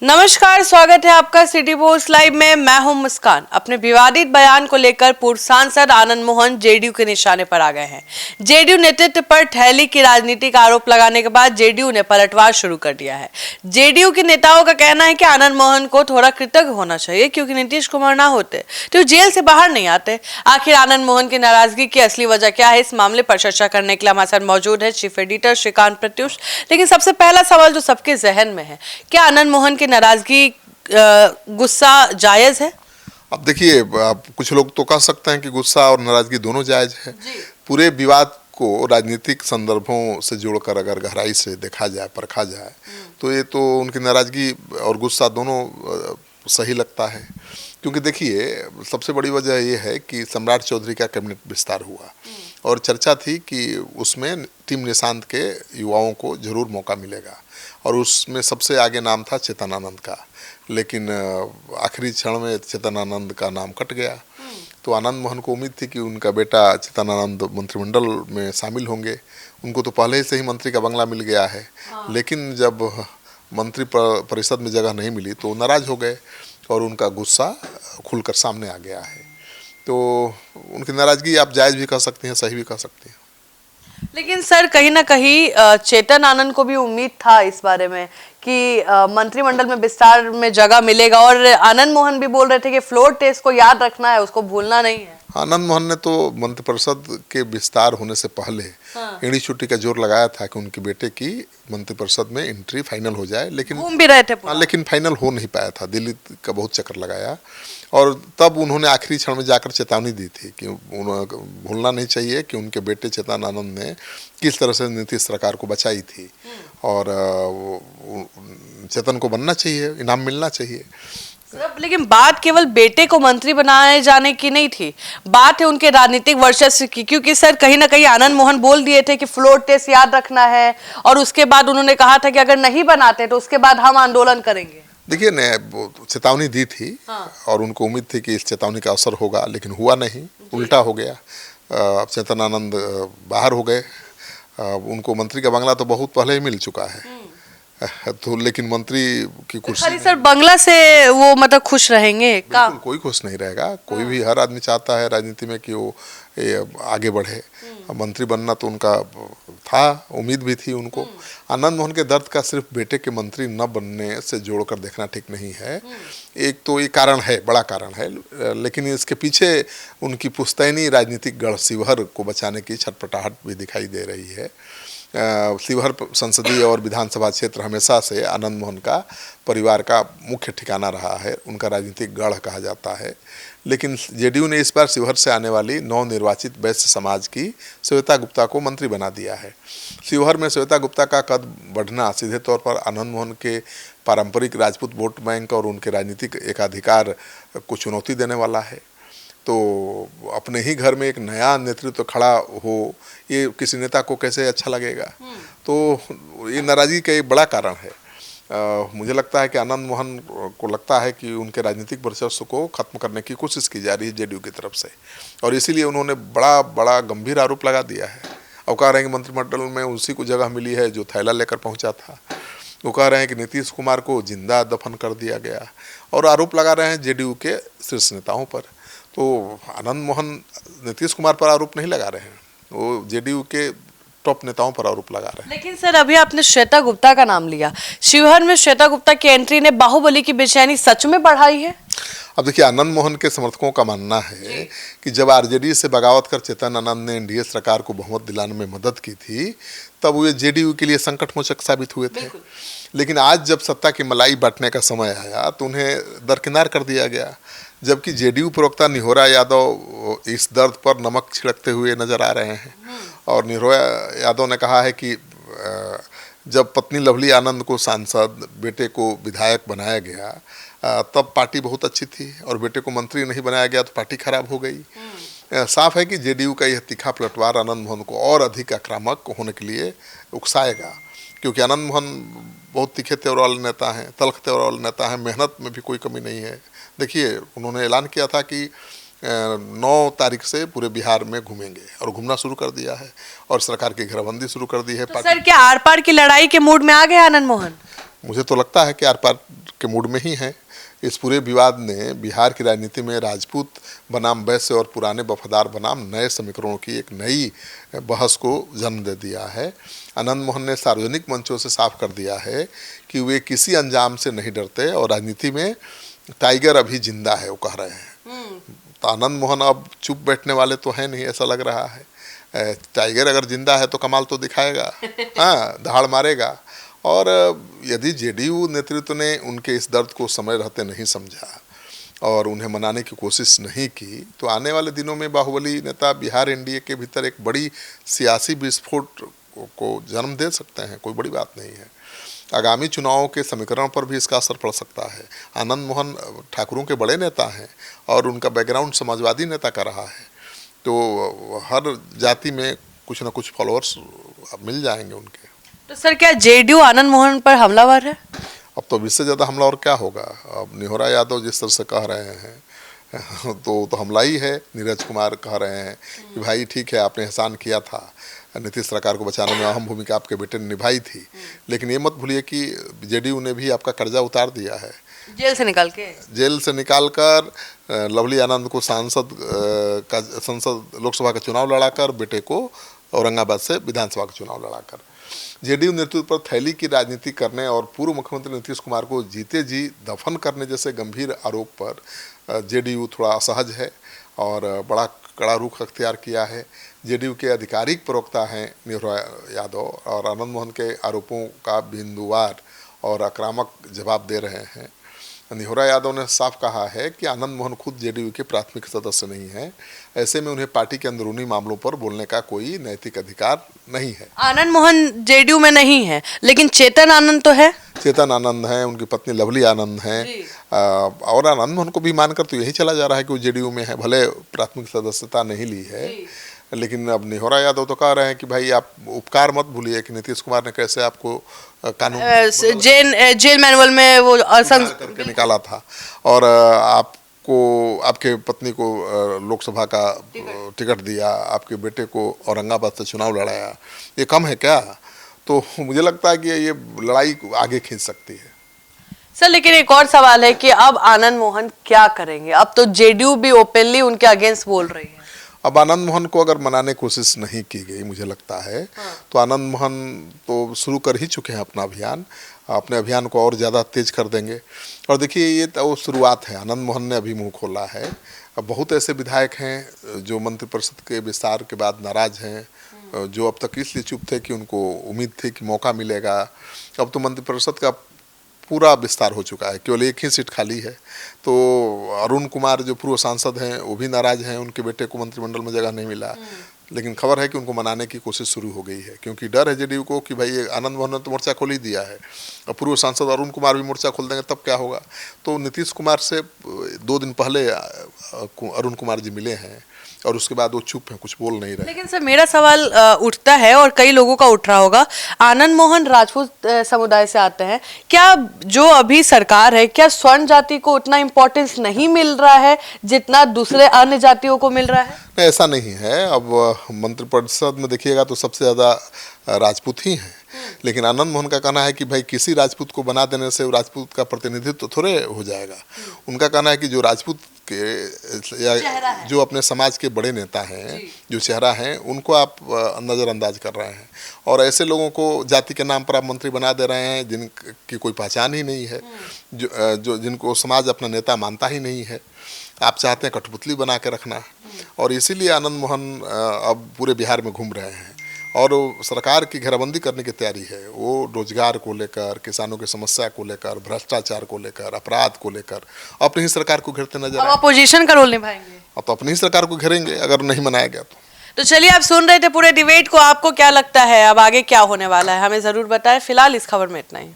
नमस्कार, स्वागत है आपका सिटी पोस्ट लाइव में। मैं हूं मुस्कान। अपने विवादित बयान को लेकर पूर्व सांसद आनंद मोहन जेडीयू के निशाने पर आ गए हैं। जेडीयू नेतृत्व पर ठहली की राजनीति का आरोप लगाने के बाद जेडीयू ने पलटवार शुरू कर दिया है। जेडीयू के नेताओं का कहना है कि आनंद मोहन को थोड़ा कृतज्ञ होना चाहिए, क्योंकि नीतीश कुमार ना होते तो जेल से बाहर नहीं आते। आखिर आनंद मोहन की नाराजगी की असली वजह क्या है, इस मामले पर चर्चा करने के लिए हमारे साथ मौजूद है चीफ एडिटर श्रीकांत प्रत्युष। लेकिन सबसे पहला सवाल जो सबके जहन में है, क्या आनंद मोहन की नाराजगी, गुस्सा जायज है? अब देखिए, आप कुछ लोग तो कह सकते हैं कि गुस्सा और नाराजगी दोनों जायज है। पूरे विवाद को राजनीतिक संदर्भों से जोड़कर अगर गहराई से देखा जाए, परखा जाए, तो ये तो उनकी नाराजगी और गुस्सा दोनों सही लगता है। क्योंकि देखिए, सबसे बड़ी वजह ये है कि सम्राट चौधरी का कैबिनेट विस्तार हुआ और चर्चा थी कि उसमें टीम निशांत के युवाओं को जरूर मौका मिलेगा और उसमें सबसे आगे नाम था चेतन आनंद का। लेकिन आखिरी क्षण में चेतन आनंद का नाम कट गया। तो आनंद मोहन को उम्मीद थी कि उनका बेटा चेतन आनंद मंत्रिमंडल में शामिल होंगे। उनको तो पहले से ही मंत्री का बंगला मिल गया है। लेकिन जब मंत्री परिषद में जगह नहीं मिली तो नाराज हो गए और उनका गुस्सा खुलकर सामने आ गया है। तो उनकी नाराजगी आप जायज़ भी कह सकते हैं, सही भी कह सकते हैं। लेकिन सर, कहीं ना कहीं चेतन आनंद को भी उम्मीद था इस बारे में कि मंत्रिमंडल में विस्तार में जगह मिलेगा, और आनंद मोहन भी बोल रहे थे कि फ्लोर टेस्ट को याद रखना है, उसको भूलना नहीं है। आनंद मोहन ने तो मंत्रिपरिषद के विस्तार होने से पहले एड़ी चुट्टी का जोर लगाया था कि उनके बेटे की मंत्रिपरिषद में एंट्री फाइनल हो जाए। लेकिन घूम भी रहे थे लेकिन फाइनल हो नहीं पाया था। दिल्ली का बहुत चक्कर लगाया और तब उन्होंने आखिरी क्षण में जाकर चेतावनी दी थी कि उन्हें भूलना नहीं चाहिए कि उनके बेटे चेतन आनंद ने किस तरह से नीतीश सरकार को बचाई थी और चेतन को बनना चाहिए, इनाम मिलना चाहिए। लेकिन बात केवल बेटे को मंत्री बनाए जाने की नहीं थी, बात है उनके राजनीतिक वर्चस्व की। क्योंकि सर, कहीं ना कहीं आनंद मोहन बोल दिए थे कि फ्लोर टेस्ट याद रखना है, और उसके बाद उन्होंने कहा था कि अगर नहीं बनाते तो उसके बाद हम आंदोलन करेंगे। देखिए ने चेतावनी दी थी और उनको उम्मीद थी कि इस चेतावनी का असर होगा, लेकिन हुआ नहीं, उल्टा हो गया। चेतन आनंद बाहर हो गए। उनको मंत्री का बंगला तो बहुत पहले ही मिल चुका है। तो लेकिन मंत्री की कुर्सी, सर, बंगला से वो मतलब खुश रहेंगे का? कोई खुश नहीं रहेगा। कोई भी, हर आदमी चाहता है राजनीति में कि वो आगे बढ़े। मंत्री बनना तो उनका था, उम्मीद भी थी उनको। आनंद मोहन के दर्द का सिर्फ बेटे के मंत्री न बनने से जोड़कर देखना ठीक नहीं है। एक तो ये कारण है, बड़ा कारण है, लेकिन इसके पीछे उनकी पुश्तैनी राजनीतिक गढ़ शिवहर को बचाने की छटपटाहट भी दिखाई दे रही है। शिवहर संसदीय और विधानसभा क्षेत्र हमेशा से आनंद मोहन का परिवार का मुख्य ठिकाना रहा है, उनका राजनीतिक गढ़ कहा जाता है। लेकिन जेडीयू ने इस बार शिवहर से आने वाली नवनिर्वाचित वैश्य समाज की श्वेता गुप्ता को मंत्री बना दिया है। शिवहर में श्वेता गुप्ता का कद बढ़ना सीधे तौर पर आनंद मोहन के पारंपरिक राजपूत वोट बैंक और उनके राजनीतिक एकाधिकार को चुनौती देने वाला है। तो अपने ही घर में एक नया नेतृत्व खड़ा हो, ये किसी नेता को कैसे अच्छा लगेगा? तो ये नाराजगी का एक बड़ा कारण है। मुझे लगता है कि आनंद मोहन को लगता है कि उनके राजनीतिक वर्चस्व को खत्म करने की कोशिश की जा रही है जेडीयू की तरफ से, और इसीलिए उन्होंने बड़ा गंभीर आरोप लगा दिया है। और कह रहे हैं कि मंत्रिमंडल में उसी को जगह मिली है जो थैला लेकर पहुंचा था। वो कह रहे हैं कि नीतीश कुमार को जिंदा दफन कर दिया गया, और आरोप लगा रहे हैं जेडीयू के शीर्ष नेताओं पर। तो आनंद मोहन नीतीश कुमार पर आरोप नहीं लगा रहे हैं, वो जेडीयू के टॉप नेताओं पर आरोप लगा रहे हैं। लेकिन सर, अभी आपने श्वेता गुप्ता का नाम लिया। शिवहर में श्वेता गुप्ता की एंट्री ने बाहुबली की बेचैनी सच में बढ़ाई है? अब देखिए, आनंद मोहन के समर्थकों का मानना है कि जब आरजेडी से बगावत कर चेतन आनंद ने एनडीए सरकार को बहुमत दिलाने में मदद की थी, तब वे जेडीयू के लिए संकटमोचक साबित हुए थे। लेकिन आज जब सत्ता की मलाई बांटने का समय आया तो उन्हें दरकिनार कर दिया गया। जबकि जेडीयू प्रवक्ता निहोरा यादव इस दर्द पर नमक छिड़कते हुए नजर आ रहे हैं। और निहोरा यादव ने कहा है कि जब पत्नी लवली आनंद को सांसद, बेटे को विधायक बनाया गया, तब पार्टी बहुत अच्छी थी, और बेटे को मंत्री नहीं बनाया गया तो पार्टी खराब हो गई। साफ है कि जेडीयू का यह तीखा पलटवार आनंद मोहन को और अधिक आक्रामक होने के लिए उकसाएगा। क्योंकि आनंद मोहन बहुत तीखे तेवर वाले नेता हैं, तल्ख तेवर वाले नेता हैं, मेहनत में भी कोई कमी नहीं है। देखिए, उन्होंने ऐलान किया था कि 9 तारीख से पूरे बिहार में घूमेंगे, और घूमना शुरू कर दिया है, और सरकार की घेराबंदी शुरू कर दी है। तो सर, क्या आर पार की लड़ाई के मूड में आ गए आनंद मोहन? मुझे तो लगता है कि आर पार के मूड में ही है। इस पूरे विवाद ने बिहार की राजनीति में राजपूत बनाम वैश्य और पुराने वफादार बनाम नए समीकरणों की एक नई बहस को जन्म दे दिया है। आनंद मोहन ने सार्वजनिक मंचों से साफ कर दिया है कि वे किसी अंजाम से नहीं डरते और राजनीति में टाइगर अभी जिंदा है, वो कह रहे हैं। तो आनंद मोहन अब चुप बैठने वाले तो हैं नहीं, ऐसा लग रहा है। टाइगर अगर जिंदा है तो कमाल तो दिखाएगा, हाँ, दहाड़ मारेगा। और यदि जेडीयू नेतृत्व ने उनके इस दर्द को समय रहते नहीं समझा और उन्हें मनाने की कोशिश नहीं की तो आने वाले दिनों में बाहुबली नेता बिहार एनडीए के भीतर एक बड़ी सियासी विस्फोट को जन्म दे सकते हैं। कोई बड़ी बात नहीं है। आगामी चुनावों के समीकरण पर भी इसका असर पड़ सकता है। आनंद मोहन ठाकुरों के बड़े नेता हैं और उनका बैकग्राउंड समाजवादी नेता का रहा है, तो हर जाति में कुछ ना कुछ फॉलोअर्स मिल जाएंगे उनके। तो सर क्या जेडीयू आनंद मोहन पर हमलावर है? अब तो इससे ज़्यादा हमला और क्या होगा। अब निहोरा यादव जिस तरह से कह रहे हैं तो हमला ही है। नीरज कुमार कह रहे हैं कि भाई ठीक है, आपने एहसान किया था, नीतीश सरकार को बचाने में अहम भूमिका आपके बेटे ने निभाई थी, लेकिन ये मत भूलिए कि जेडीयू ने भी आपका कर्जा उतार दिया है। जेल से निकाल कर लवली आनंद को संसद लोकसभा का चुनाव लड़ाकर, बेटे को औरंगाबाद से विधानसभा का चुनाव लड़ाकर जेडीयू नेतृत्व पर थैली की राजनीति करने और पूर्व मुख्यमंत्री नीतीश कुमार को जीते जी दफन करने जैसे गंभीर आरोप पर जेडीयू थोड़ा असहज है और बड़ा कड़ा रुख अख्तियार किया है। जेडीयू के आधिकारिक प्रवक्ता हैं निहोरा यादव और आनंद मोहन के आरोपों का बिंदुवार और आक्रामक जवाब दे रहे हैं। निहोरा यादव ने साफ कहा है कि आनंद मोहन खुद जेडीयू के प्राथमिक सदस्य नहीं हैं, ऐसे में उन्हें पार्टी के अंदरूनी मामलों पर बोलने का कोई नैतिक अधिकार नहीं है। आनंद मोहन जेडीयू में नहीं है, लेकिन चेतन आनंद तो है। चेतन आनंद है, उनकी पत्नी लवली आनंद हैं, और आनंद मोहन को भी मानकर तो यही चला जा रहा है कि वो जेडीयू में है, भले प्राथमिक सदस्यता नहीं ली है। लेकिन अब निहोरा यादव तो कह रहे हैं कि भाई आप उपकार मत भूलिए कि नीतीश कुमार ने कैसे आपको कानून जेल मैनुअल में वो करके निकाला था और आपको, आपके पत्नी को लोकसभा का टिकट दिया, आपके बेटे को औरंगाबाद से चुनाव लड़ाया। ये कम है क्या? तो मुझे लगता है कि ये लड़ाई आगे खींच सकती है। सर लेकिन एक और सवाल है कि अब आनंद मोहन क्या करेंगे? अब तो जेडीयू भी ओपनली उनके अगेंस्ट बोल रही है। अब आनंद मोहन को अगर मनाने की कोशिश नहीं की गई, मुझे लगता है तो आनंद मोहन तो शुरू कर ही चुके हैं अपना अभियान, अपने अभियान को और ज़्यादा तेज कर देंगे। और देखिए ये तो शुरुआत है। आनंद मोहन ने अभी मुंह खोला है। अब बहुत ऐसे विधायक हैं जो मंत्रिपरिषद के विस्तार के बाद नाराज हैं, जो अब तक इसलिए चुप थे कि उनको उम्मीद थी कि मौका मिलेगा। अब तो मंत्रिपरिषद का पूरा विस्तार हो चुका है, केवल एक ही सीट खाली है। तो अरुण कुमार जो पूर्व सांसद हैं वो भी नाराज हैं, उनके बेटे को मंत्रिमंडल में जगह नहीं मिला। लेकिन खबर है कि उनको मनाने की कोशिश शुरू हो गई है, क्योंकि डर है जेडीयू को कि भाई ये आनंद मोहन ने तो मोर्चा खोल ही दिया है, और पूर्व सांसद अरुण कुमार भी मोर्चा खोल देंगे तब क्या होगा। तो नीतीश कुमार से 2 दिन पहले अरुण कुमार जी मिले हैं और उसके बाद वो चुप हैं, कुछ बोल नहीं रहे। लेकिन सर मेरा सवाल उठता है और कई लोगों का उठ रहा होगा, आनंद मोहन राजपूत समुदाय से आते हैं, क्या जो अभी सरकार है क्या स्वर्ण जाति को उतना इम्पोर्टेंस नहीं मिल रहा है जितना दूसरे अन्य जातियों को मिल रहा है? नहीं, ऐसा नहीं है। अब मंत्रिपरिषद में देखिएगा तो सबसे ज़्यादा राजपूत ही हैं, लेकिन आनंद मोहन का कहना है कि भाई किसी राजपूत को बना देने से राजपूत का प्रतिनिधित्व तो थोड़े हो जाएगा। उनका कहना है कि जो राजपूत के या जो अपने समाज के बड़े नेता हैं, जो चेहरा हैं, उनको आप नज़रअंदाज कर रहे हैं और ऐसे लोगों को जाति के नाम पर आप मंत्री बना दे रहे हैं जिनकी कोई पहचान ही नहीं है, जो जिनको समाज अपना नेता मानता ही नहीं है। आप चाहते हैं कठपुतली बना के रखना, और इसीलिए आनंद मोहन अब पूरे बिहार में घूम रहे हैं और सरकार की घेराबंदी करने की तैयारी है। वो रोजगार को लेकर, किसानों की समस्या को लेकर, भ्रष्टाचार को लेकर, अपराध को लेकर अपनी ही सरकार को घेरते नजर आए। अपोजिशन का रोल निभाएंगे? अब तो अपनी ही सरकार को घेरेंगे अगर नहीं मनाया गया तो चलिए, आप सुन रहे थे पूरे डिबेट को, आपको क्या लगता है अब आगे क्या होने वाला है, हमें जरूर बताएं। फिलहाल इस खबर में इतना ही।